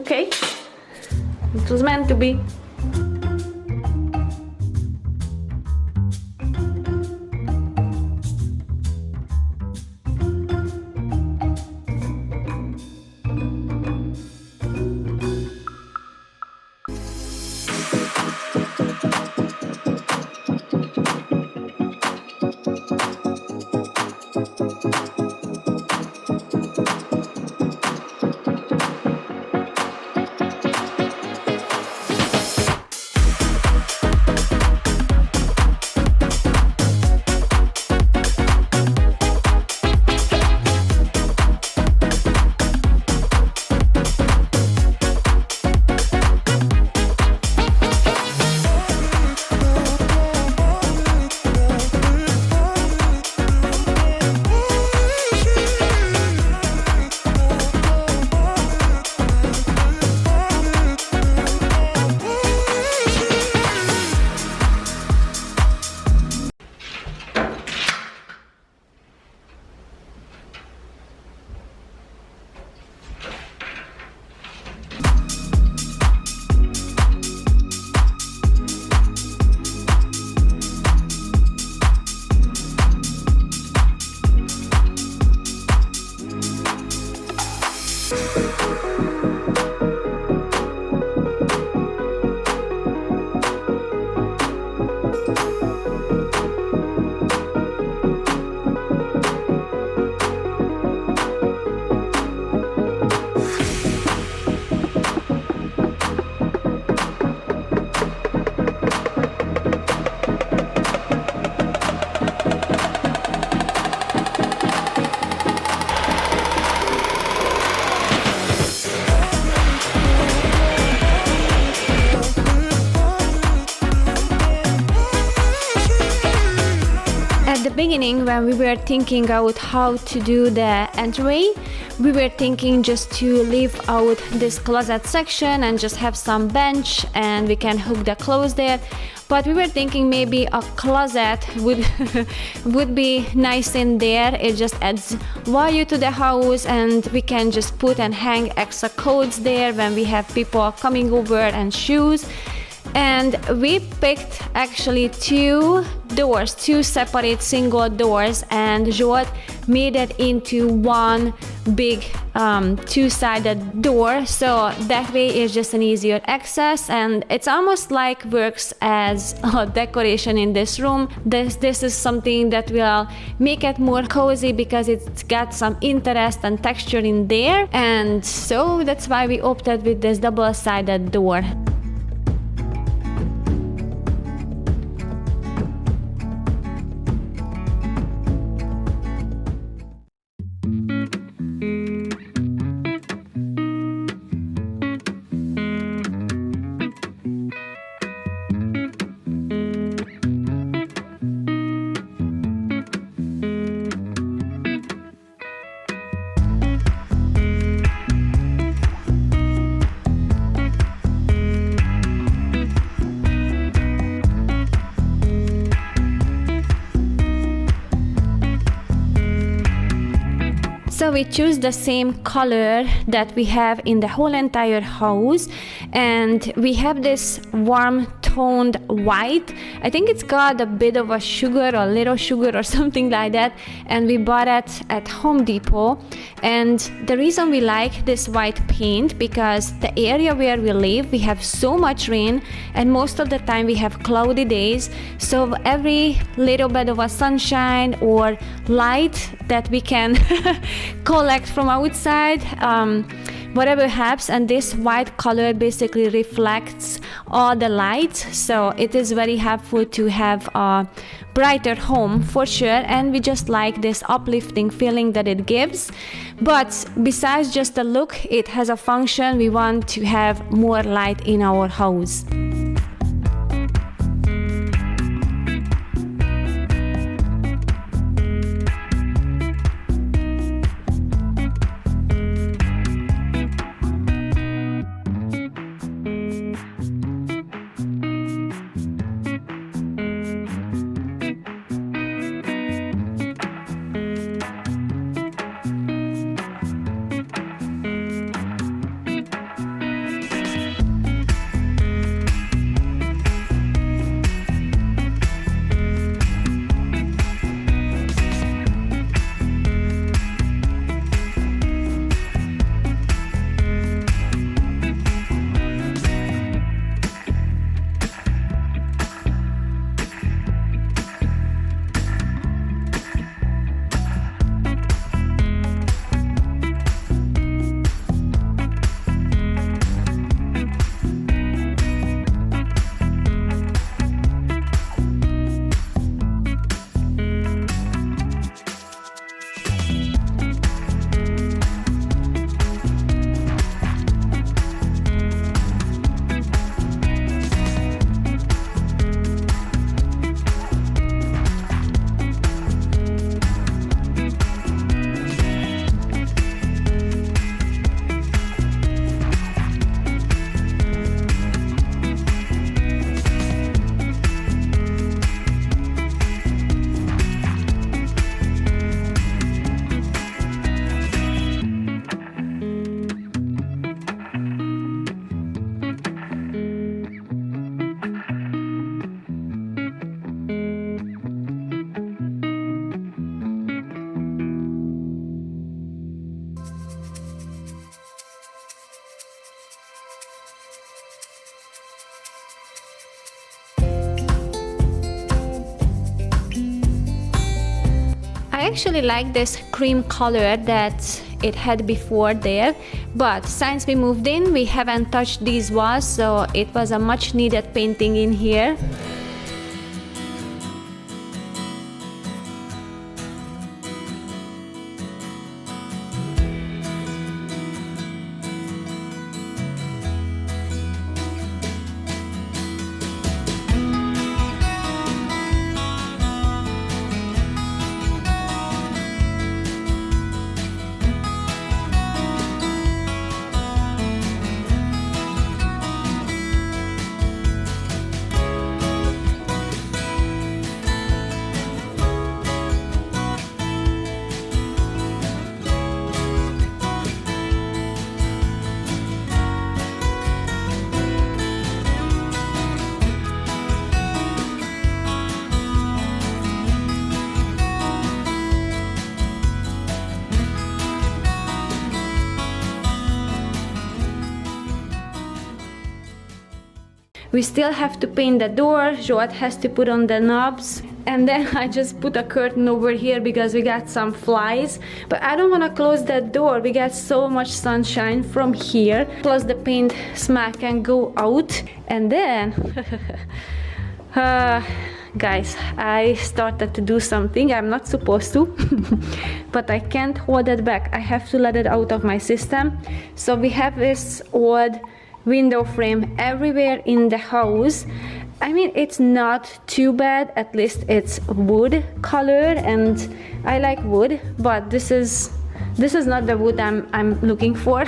Okay, it was meant to be. Beginning, when we were thinking out how to do the entryway, we were thinking just to leave out this closet section and just have some bench and we can hook the clothes there. But we were thinking maybe a closet would would be nice in there. It just adds value to the house and we can just put and hang extra coats there when we have people coming over and shoes. And we picked actually two separate single doors, and Joel made it into one big two-sided door, so that way it's just an easier access, and it's almost like works as a decoration in this room. This is something that will make it more cozy because it's got some interest and texture in there, and so that's why we opted with this double-sided door. So we choose the same color that we have in the whole entire house, and we have this warm toned white. I think it's got a bit of a sugar or little sugar or something like that, and we bought it at Home Depot. And the reason we like this white paint, because the area where we live, we have so much rain and most of the time we have cloudy days, so every little bit of a sunshine or light that we can collect from outside, whatever happens, and this white color basically reflects all the light, so it is very helpful to have a brighter home for sure, and we just like this uplifting feeling that it gives. But besides just the look, it has a function. We want to have more light in our house. I actually like this cream color that it had before there, but since we moved in, we haven't touched these walls, so it was a much needed painting in here. We still have to paint the door, Joat has to put on the knobs, and then I just put a curtain over here because we got some flies. But I don't want to close that door, we got so much sunshine from here, plus the paint smack can go out. And then guys, I started to do something I'm not supposed to but I can't hold it back, I have to let it out of my system. So we have this old window frame everywhere in the house. I mean, it's not too bad, at least it's wood color and I like wood, but this is not the wood I'm looking for.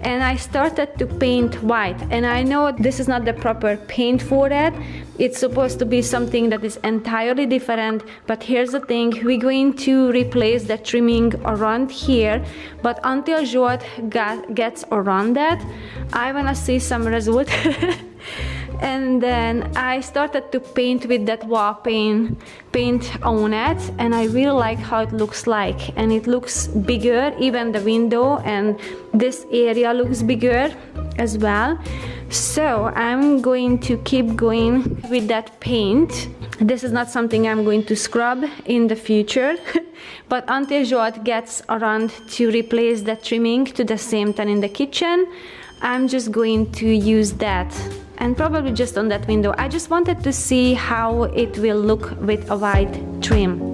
And I started to paint white, and I know this is not the proper paint for that. It's supposed to be something that is entirely different, but here's the thing, we're going to replace the trimming around here, but until Joat gets around that, I wanna see some result. And then I started to paint with that wall paint on it, and I really like how it looks like, and it looks bigger, even the window and this area looks bigger as well. So I'm going to keep going with that paint. This is not something I'm going to scrub in the future but until Joat gets around to replace the trimming to the same time in the kitchen, I'm just going to use that, and probably just on that window. I just wanted to see how it will look with a white trim.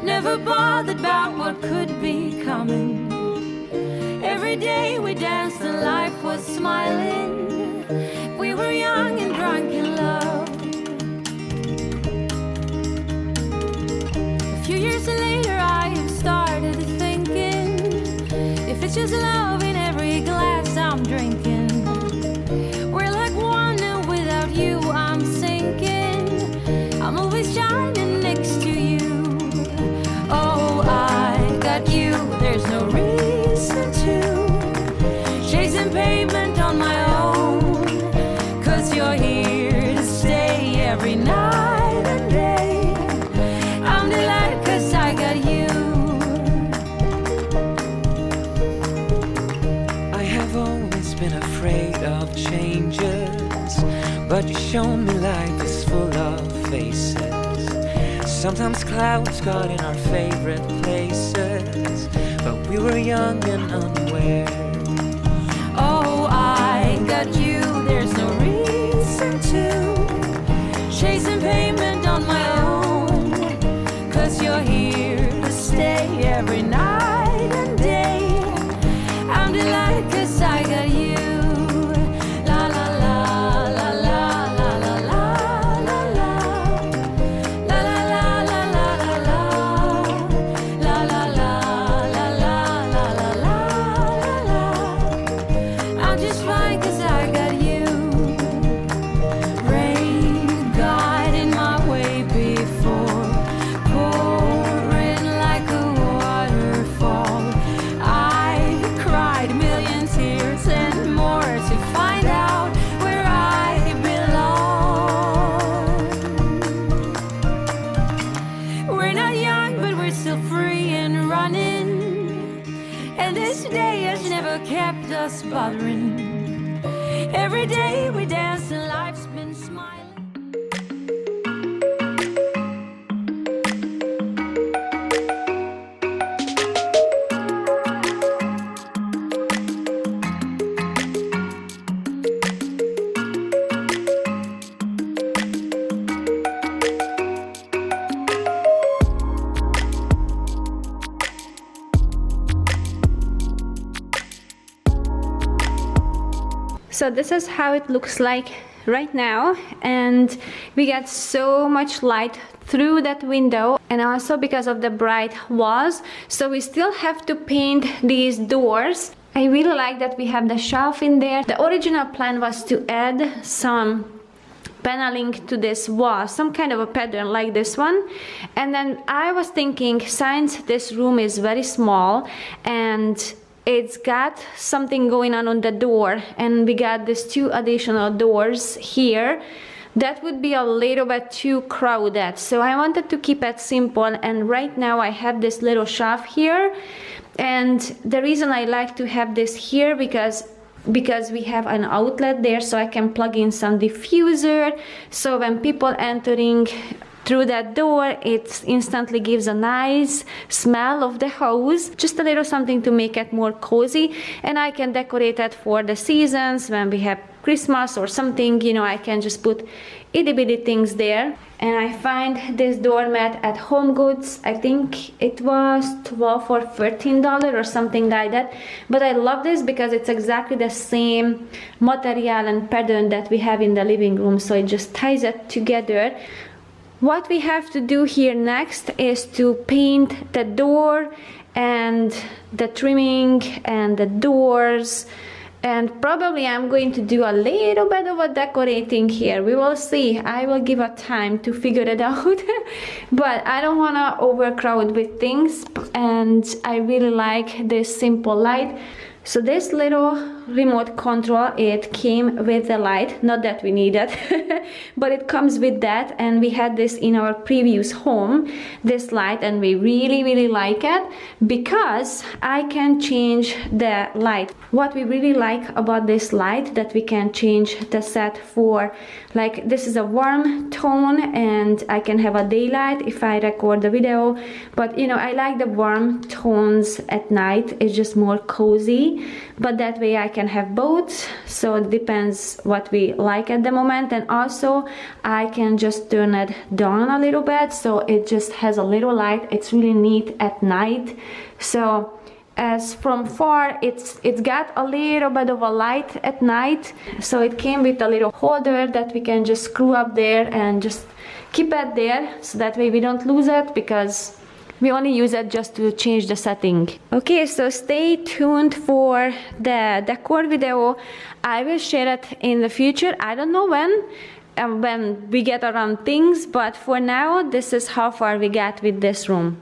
Never bothered about what could be coming. Every day we danced and life was smiling. We were young and drunk in love. A few years later I have started thinking, if it's just love in every glass I'm drinking, we're like one and without you I'm sinking. I'm always shining next to you. Oh, I got you, there's no reason to chasing pavement on my own, 'cause you're here to stay every night and day. I'm delighted 'cause I got you. I have always been afraid of changes, but you show me life is full of faces. Sometimes clouds got in our favorite places, but we were young and unaware. Oh, I got you, there's no reason to chasing pavement on my own, 'cause you're here to stay every night and day. I'm delighted 'cause I got you. La la la la la la la la la la. La la la la la la la. La la la la la la la la la. I'm just fine 'cause I got you. kept us bothering. Every day we dance and life's been smiling. So this is how it looks like right now, and we get so much light through that window, and also because of the bright walls, so we still have to paint these doors. I really like that we have the shelf in there. The original plan was to add some paneling to this wall, some kind of a pattern like this one, and then I was thinking, since this room is very small and it's got something going on the door, and we got these 2 additional doors here, that would be a little bit too crowded. So I wanted to keep it simple, and right now I have this little shelf here, and the reason I like to have this here because we have an outlet there, so I can plug in some diffuser, so when people entering through that door, it instantly gives a nice smell of the house, just a little something to make it more cozy. And I can decorate it for the seasons when we have Christmas or something, you know, I can just put itty bitty things there. And I find this doormat at Home Goods. I think it was $12 or $13 or something like that, but I love this because it's exactly the same material and pattern that we have in the living room, so it just ties it together. What we have to do here next is to paint the door and the trimming and the doors, and probably I'm going to do a little bit of a decorating here. We will see. I will give it time to figure it out but I don't want to overcrowd with things, and I really like this simple light. So this little remote control, it came with the light, not that we need it but it comes with that, and we had this in our previous home, this light, and we really like it because I can change the light. What we really like about this light, that we can change the set for, like, this is a warm tone and I can have a daylight if I record the video, but you know, I like the warm tones at night. It's just more cozy, but that way I can have both, so it depends what we like at the moment. And also I can just turn it down a little bit so it just has a little light. It's really neat at night. So as from far, it's got a little bit of a light at night, so it came with a little holder that we can just screw up there and just keep it there, so that way we don't lose it, because we only use it just to change the setting. Okay, so stay tuned for the decor video. I will share it in the future. I don't know when we get around things, but for now, this is how far we got with this room.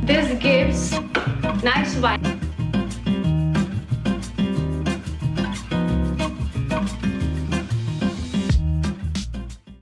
This gives nice vibe.